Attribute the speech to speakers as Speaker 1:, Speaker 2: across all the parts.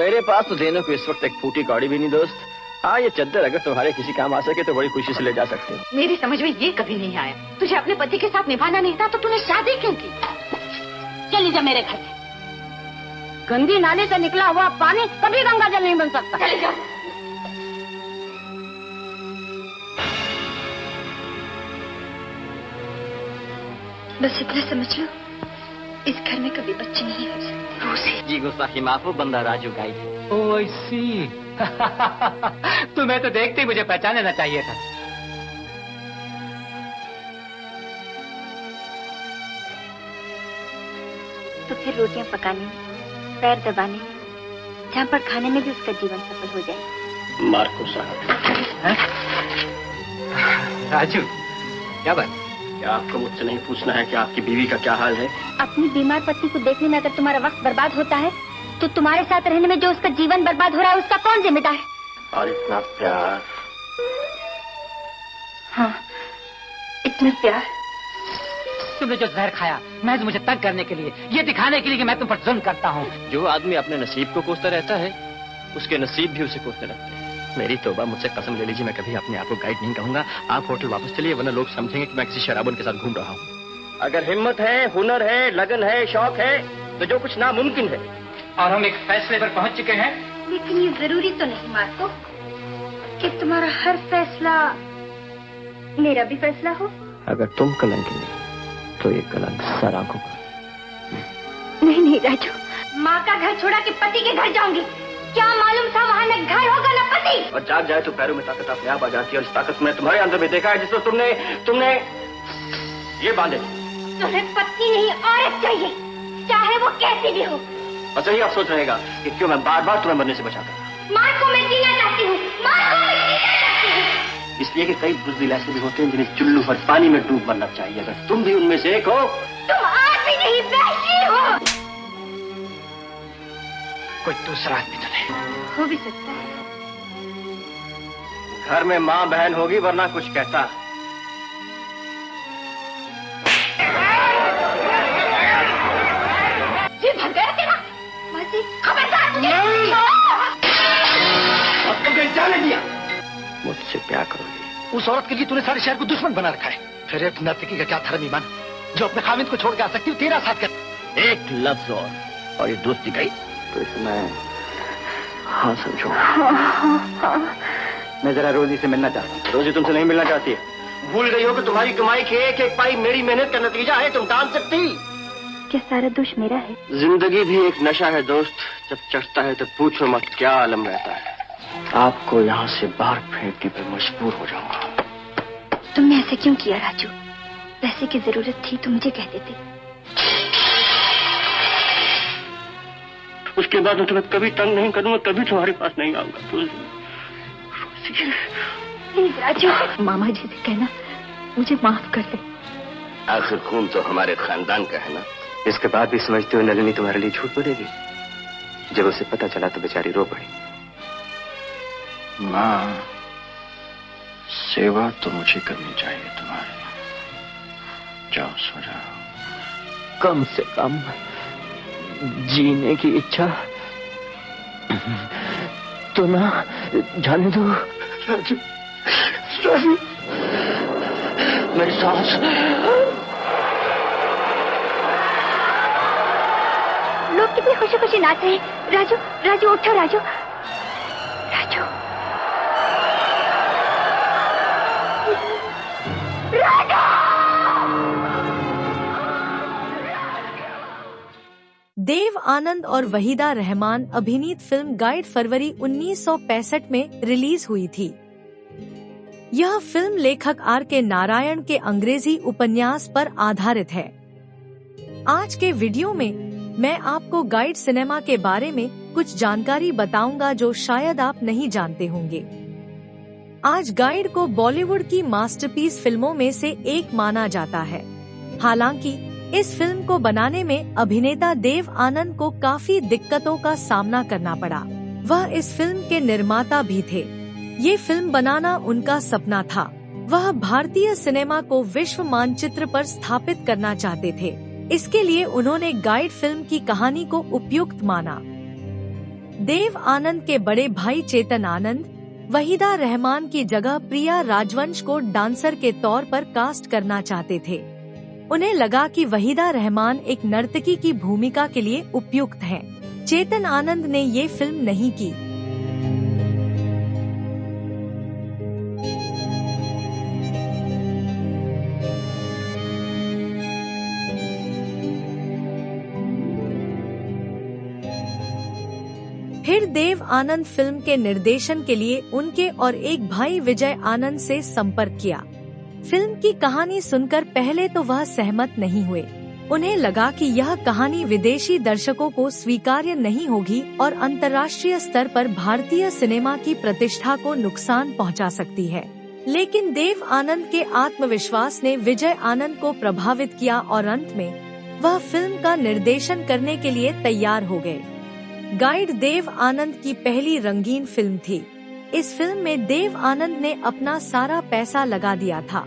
Speaker 1: मेरे पास तो देने को इस वक्त एक फूटी कौड़ी भी नहीं दोस्त। हाँ, ये चद्दर अगर तुम्हारे किसी काम आ सके तो बड़ी खुशी से ले जा सकते हो।
Speaker 2: मेरी समझ में ये कभी नहीं आया, तुझे अपने पति के साथ निभाना नहीं था तो तूने शादी क्यों की? चली जा मेरे घर से। गंदी नाले से निकला हुआ पानी कभी गंगा जल नहीं बन सकता। चली जा।
Speaker 3: बस इतना समझ लो, इस घर में कभी बच्चे नहीं हो सकते।
Speaker 1: जी गुस्ताखी माफ हो, बंदा राजू गाइड।
Speaker 4: ओह आई सी। तुम्हें तो देखते ही मुझे पहचान लेना चाहिए था।
Speaker 3: तो फिर रोटियां पकाने, पैर दबाने, जहाँ पर खाने में भी उसका जीवन सफल हो जाए।
Speaker 1: मार्को साहब।
Speaker 4: राजू, क्या बात?
Speaker 1: क्या आपको मुझसे नहीं पूछना है कि आपकी बीवी का क्या हाल है?
Speaker 3: अपनी बीमार पति को देखने में अगर तुम्हारा वक्त बर्बाद होता है तो तुम्हारे साथ रहने में जो उसका जीवन बर्बाद हो रहा है उसका कौन जिम्मेदार है?
Speaker 1: और इतना प्यार।
Speaker 3: हाँ, इतना प्यार।
Speaker 4: तुमने जो जहर खाया महज मुझे तंग करने के लिए, ये दिखाने के लिए कि मैं तुम पर जुल्म करता हूँ।
Speaker 1: जो आदमी अपने नसीब को कोसता रहता है उसके नसीब भी उसे कोसते लगते हैं। मेरी तौबा, मुझसे कसम ले लीजिए, मैं कभी अपने आप को गाइड नहीं कहूंगा। आप होटल वापस चलिए, वरना लोग समझेंगे कि मैं किसी शराबन के साथ घूम रहा हूँ। अगर हिम्मत है, हुनर है, लगन है, शौक है तो जो कुछ नामुमकिन है।
Speaker 4: और हम एक फैसले पर पहुंच चुके हैं।
Speaker 3: लेकिन ये जरूरी तो नहीं मार्को कि तुम्हारा हर फैसला मेरा भी फैसला हो।
Speaker 1: अगर तुम कलंकी नहीं तो ये कलंक सर आंखों पर।
Speaker 3: नहीं नहीं राजू, माँ का घर छोड़ा के पति के घर जाऊंगी। क्या मालूम था वहाँ न घर होगा न पति।
Speaker 1: और जाग जाए तो पैरों में ताकत अपने आप आ जाती है। और इस ताकत में तुम्हारे अंदर भी देखा है जिसको तुमने ये बांधे।
Speaker 3: तुम्हें पत्नी नहीं औरत चाहिए, चाहे वो कैसी भी हो।
Speaker 1: बस यही अफसोस रहेगा कि क्यों मैं बार बार तुम्हें मरने से बचाता।
Speaker 3: माँ को मैं जीना चाहती हूँ, माँ को मैं जीना चाहती हूँ।
Speaker 1: इसलिए कि कई बुज़दिल ऐसे भी होते हैं जिन्हें चुल्लू और पानी में डूब मरना चाहिए। अगर तुम भी उनमें से एक हो।
Speaker 3: तुम आदमी नहीं वहशी हो।
Speaker 4: कोई दूसरा आदमी तो नहीं
Speaker 3: हो भी सकता है।
Speaker 1: घर में माँ बहन होगी, वरना कुछ कहता।
Speaker 3: जी भर गया तेरा। मासी, खबरदार तुझे।
Speaker 1: अब तुमने जाने दिया। मुझसे प्यार करोगी।
Speaker 4: उस औरत के लिए तूने सारे शहर को दुश्मन बना रखा है। फिर एक नर्तकी का क्या धर्म ईमान जो अपने खामिद को छोड़ के आ सकती हूँ तेरा साथ कर।
Speaker 1: एक लफ्ज और ये दोस्ती गई तो इसमें हाँ समझो।
Speaker 4: मैं जरा रोजी से मिलना चाहता हूँ।
Speaker 1: रोजी तुमसे नहीं मिलना चाहती है। भूल गई हो कि तुम्हारी कमाई की एक एक पाई मेरी मेहनत का नतीजा है। तुम टाल सकती।
Speaker 3: क्या सारा दोष मेरा है?
Speaker 1: जिंदगी भी एक नशा है दोस्त, जब चढ़ता है तो पूछो मत क्या आलम रहता है। आपको यहाँ से बाहर फेंकने पर मजबूर हो जाऊंगा।
Speaker 3: तुमने ऐसे क्यों किया राजू? पैसे की जरूरत थी तो मुझे कह देते।
Speaker 1: उसके बाद मैं तुम्हें कभी तंग नहीं करूंगा, कभी तुम्हारे पास नहीं आऊंगा।
Speaker 3: प्लीज राजू, मामा जी से कहना मुझे माफ कर दे।
Speaker 1: आखिर खून तो हमारे खानदान का है ना।
Speaker 5: इसके बाद भी समझते हो नलिनी तुम्हारे लिए झूठ बोलेगी? जब उसे पता चला तो बेचारी रो पड़ी।
Speaker 1: माँ, सेवा तो मुझे करनी चाहिए तुम्हारी। जाओ सो जाओ। कम से कम जीने की इच्छा तो ना जाने दो। राजू, राजू, मेरी सांस।
Speaker 3: लोग कितनी खुशी खुशी नाच रहे हैं। राजू, राजू उठो राजू, राजू, राजू।
Speaker 6: देव आनंद और वहीदा रहमान अभिनीत फिल्म गाइड फरवरी 1965 में रिलीज हुई थी। यह फिल्म लेखक R.K. नारायण के अंग्रेजी उपन्यास पर आधारित है। आज के वीडियो में मैं आपको गाइड सिनेमा के बारे में कुछ जानकारी बताऊंगा जो शायद आप नहीं जानते होंगे। आज गाइड को बॉलीवुड की मास्टरपीस फिल्मों में से एक माना जाता है। हालांकि इस फिल्म को बनाने में अभिनेता देव आनंद को काफी दिक्कतों का सामना करना पड़ा। वह इस फिल्म के निर्माता भी थे। ये फिल्म बनाना उनका सपना था। वह भारतीय सिनेमा को विश्व मानचित्र पर स्थापित करना चाहते थे। इसके लिए उन्होंने गाइड फिल्म की कहानी को उपयुक्त माना। देव आनंद के बड़े भाई चेतन आनंद वहीदा रहमान की जगह प्रिया राजवंश को डांसर के तौर पर कास्ट करना चाहते थे। उन्हें लगा कि वहीदा रहमान एक नर्तकी की भूमिका के लिए उपयुक्त हैं। चेतन आनंद ने ये फिल्म नहीं की। फिर देव आनंद फिल्म के निर्देशन के लिए उनके और एक भाई विजय आनंद से संपर्क किया। फिल्म की कहानी सुनकर पहले तो वह सहमत नहीं हुए। उन्हें लगा कि यह कहानी विदेशी दर्शकों को स्वीकार्य नहीं होगी और अंतर्राष्ट्रीय स्तर पर भारतीय सिनेमा की प्रतिष्ठा को नुकसान पहुंचा सकती है। लेकिन देव आनंद के आत्मविश्वास ने विजय आनंद को प्रभावित किया और अंत में वह फिल्म का निर्देशन करने के लिए तैयार हो गए। गाइड देव आनंद की पहली रंगीन फिल्म थी। इस फिल्म में देव आनंद ने अपना सारा पैसा लगा दिया था।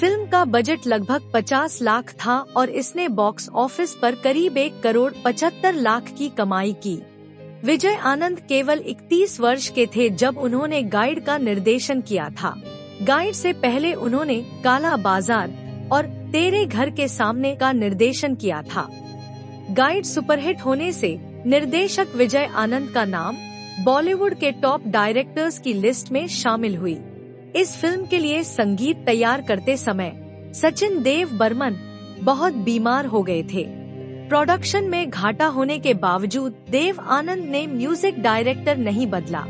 Speaker 6: फिल्म का बजट लगभग 50 लाख था और इसने बॉक्स ऑफिस पर करीब 1,75,00,000 की कमाई की। विजय आनंद केवल 31 वर्ष के थे जब उन्होंने गाइड का निर्देशन किया था। गाइड से पहले उन्होंने काला बाजार और तेरे घर के सामने का निर्देशन किया था। गाइड सुपरहिट होने से निर्देशक विजय आनंद का नाम बॉलीवुड के टॉप डायरेक्टर्स की लिस्ट में शामिल हुई। इस फिल्म के लिए संगीत तैयार करते समय सचिन देव बर्मन बहुत बीमार हो गए थे। प्रोडक्शन में घाटा होने के बावजूद देव आनंद ने म्यूजिक डायरेक्टर नहीं बदला।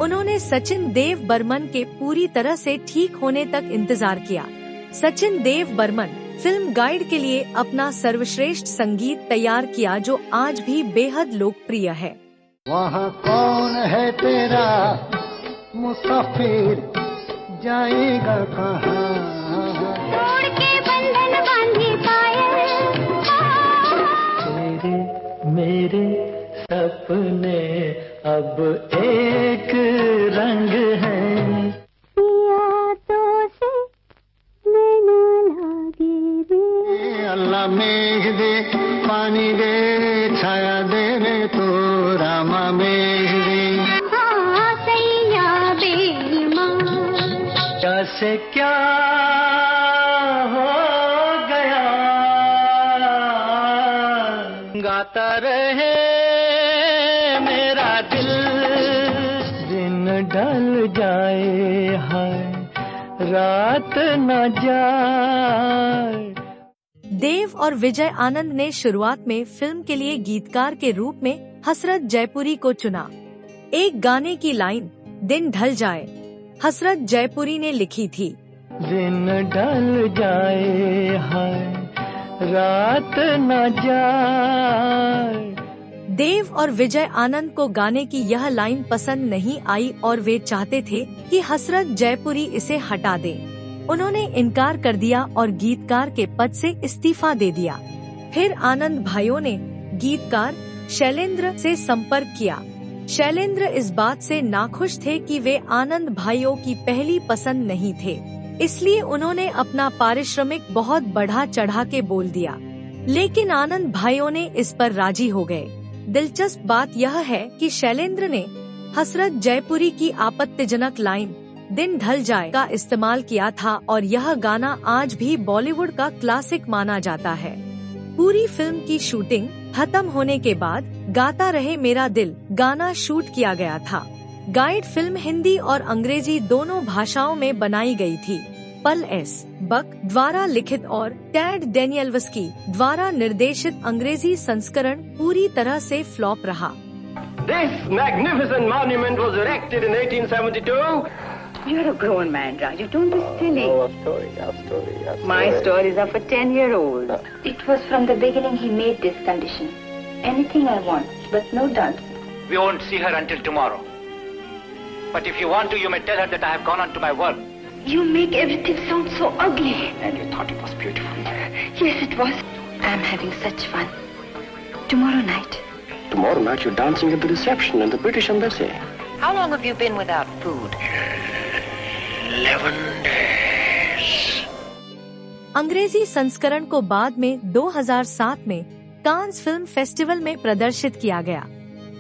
Speaker 6: उन्होंने सचिन देव बर्मन के पूरी तरह से ठीक होने तक इंतजार किया। सचिन देव बर्मन फिल्म गाइड के लिए अपना सर्वश्रेष्ठ संगीत तैयार किया जो आज भी बेहद लोकप्रिय है।
Speaker 4: वहाँ कौन है तेरा मुसाफिर जाएगा कहाँ?
Speaker 3: छोड़ के बंधन बांधे पायल।
Speaker 7: तेरे मेरे सपने अब एक रंग है।
Speaker 3: पिया तो से नैना लागे रे।
Speaker 4: अल्लाह मेघ दे पानी दे छाया दे रे तो रामा मेघ दे।
Speaker 3: हाँ सैया बेईमान।
Speaker 7: कैसे क्या हो गया गाता रहे मेरा दिल। दिन ढल जाए हाय रात न जाए।
Speaker 6: देव और विजय आनंद ने शुरुआत में फिल्म के लिए गीतकार के रूप में हसरत जयपुरी को चुना। एक गाने की लाइन दिन ढल जाए हसरत जयपुरी ने लिखी थी।
Speaker 7: दिन ढल जाए हाय रात न जाए।
Speaker 6: देव और विजय आनंद को गाने की यह लाइन पसंद नहीं आई और वे चाहते थे कि हसरत जयपुरी इसे हटा दे। उन्होंने इनकार कर दिया और गीतकार के पद से इस्तीफा दे दिया। फिर आनंद भाइयों ने गीतकार शैलेंद्र से संपर्क किया। शैलेंद्र इस बात से नाखुश थे कि वे आनंद भाइयों की पहली पसंद नहीं थे, इसलिए उन्होंने अपना पारिश्रमिक बहुत बढ़ा चढ़ा के बोल दिया। लेकिन आनंद भाइयों ने इस पर राजी हो गए। दिलचस्प बात यह है कि शैलेंद्र ने हसरत जयपुरी की आपत्तिजनक लाइन दिन ढल जाए का इस्तेमाल किया था और यह गाना आज भी बॉलीवुड का क्लासिक माना जाता है। पूरी फिल्म की शूटिंग खत्म होने के बाद गाता रहे मेरा दिल गाना शूट किया गया था। गाइड फिल्म हिंदी और अंग्रेजी दोनों भाषाओं में बनाई गई थी। पल एस बक द्वारा लिखित और टैड डेनियल्वस्की द्वारा निर्देशित अंग्रेजी संस्करण पूरी तरह से फ्लॉप रहा।
Speaker 1: This magnificent monument was erected in 1872.
Speaker 2: You're a grown man, Raju. Don't be silly.
Speaker 5: Oh, our story.
Speaker 2: My stories are for 10-year-olds.
Speaker 3: It was from the beginning he made this condition. Anything I want, but no dance.
Speaker 8: We won't see her until tomorrow. But if you want to, you may tell her that I have gone on to my work.
Speaker 3: You make everything sound so ugly.
Speaker 8: And you thought it was beautiful.
Speaker 3: Yes, it was. I'm having such fun. Tomorrow night.
Speaker 5: Tomorrow night you're dancing at the reception in the British Embassy.
Speaker 2: How long have you been without food?
Speaker 8: 11 days.
Speaker 6: अंग्रेजी संस्करण को बाद में 2007 में Cannes film festival में प्रदर्शित किया गया।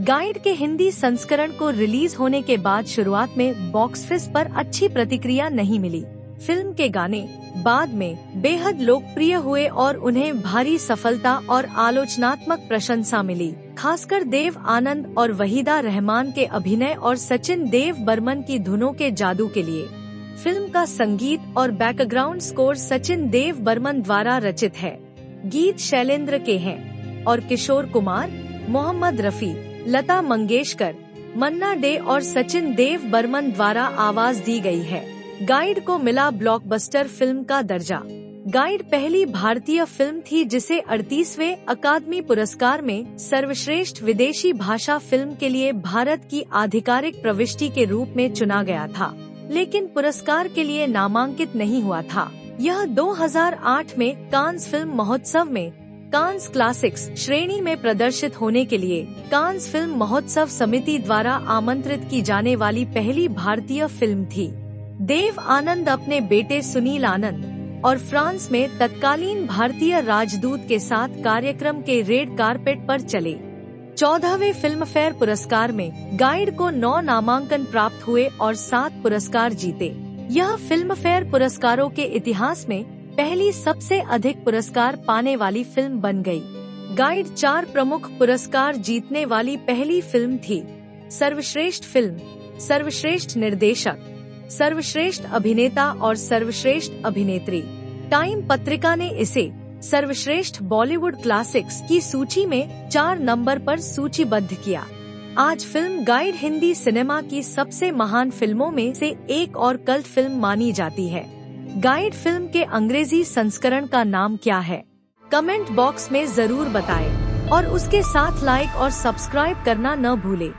Speaker 6: गाइड के हिंदी संस्करण को रिलीज होने के बाद शुरुआत में बॉक्स ऑफिस पर अच्छी प्रतिक्रिया नहीं मिली। फिल्म के गाने बाद में बेहद लोकप्रिय हुए और उन्हें भारी सफलता और आलोचनात्मक प्रशंसा मिली, खासकर देव आनंद और वहीदा रहमान के अभिनय और सचिन देव बर्मन की धुनों के जादू के लिए। फिल्म का संगीत और बैकग्राउंड स्कोर सचिन देव बर्मन द्वारा रचित है। गीत शैलेंद्र के हैं और किशोर कुमार, मोहम्मद रफी, लता मंगेशकर, मन्ना डे और सचिन देव बर्मन द्वारा आवाज दी गई है। गाइड को मिला ब्लॉकबस्टर फिल्म का दर्जा। गाइड पहली भारतीय फिल्म थी जिसे 38वें अकादमी पुरस्कार में सर्वश्रेष्ठ विदेशी भाषा फिल्म के लिए भारत की आधिकारिक प्रविष्टि के रूप में चुना गया था, लेकिन पुरस्कार के लिए नामांकित नहीं हुआ था। यह 2008 में कांस फिल्म महोत्सव में कांस क्लासिक्स श्रेणी में प्रदर्शित होने के लिए कांस फिल्म महोत्सव समिति द्वारा आमंत्रित की जाने वाली पहली भारतीय फिल्म थी। देव आनंद अपने बेटे सुनील आनंद और फ्रांस में तत्कालीन भारतीय राजदूत के साथ कार्यक्रम के रेड कारपेट पर चले। 14वें फिल्म फेयर पुरस्कार में गाइड को 9 नामांकन प्राप्त हुए और 7 पुरस्कार जीते। यह फिल्म फेयर पुरस्कारों के इतिहास में पहली सबसे अधिक पुरस्कार पाने वाली फिल्म बन गई। गाइड 4 प्रमुख पुरस्कार जीतने वाली पहली फिल्म थी। सर्वश्रेष्ठ फिल्म, सर्वश्रेष्ठ निर्देशक, सर्वश्रेष्ठ अभिनेता और सर्वश्रेष्ठ अभिनेत्री। टाइम पत्रिका ने इसे सर्वश्रेष्ठ बॉलीवुड क्लासिक्स की सूची में 4 नंबर पर सूचीबद्ध किया। आज फिल्म गाइड हिंदी सिनेमा की सबसे महान फिल्मों में से एक और कल्ट फिल्म मानी जाती है। गाइड फिल्म के अंग्रेजी संस्करण का नाम क्या है? कमेंट बॉक्स में जरूर बताएं और उसके साथ लाइक और सब्सक्राइब करना न भूलें।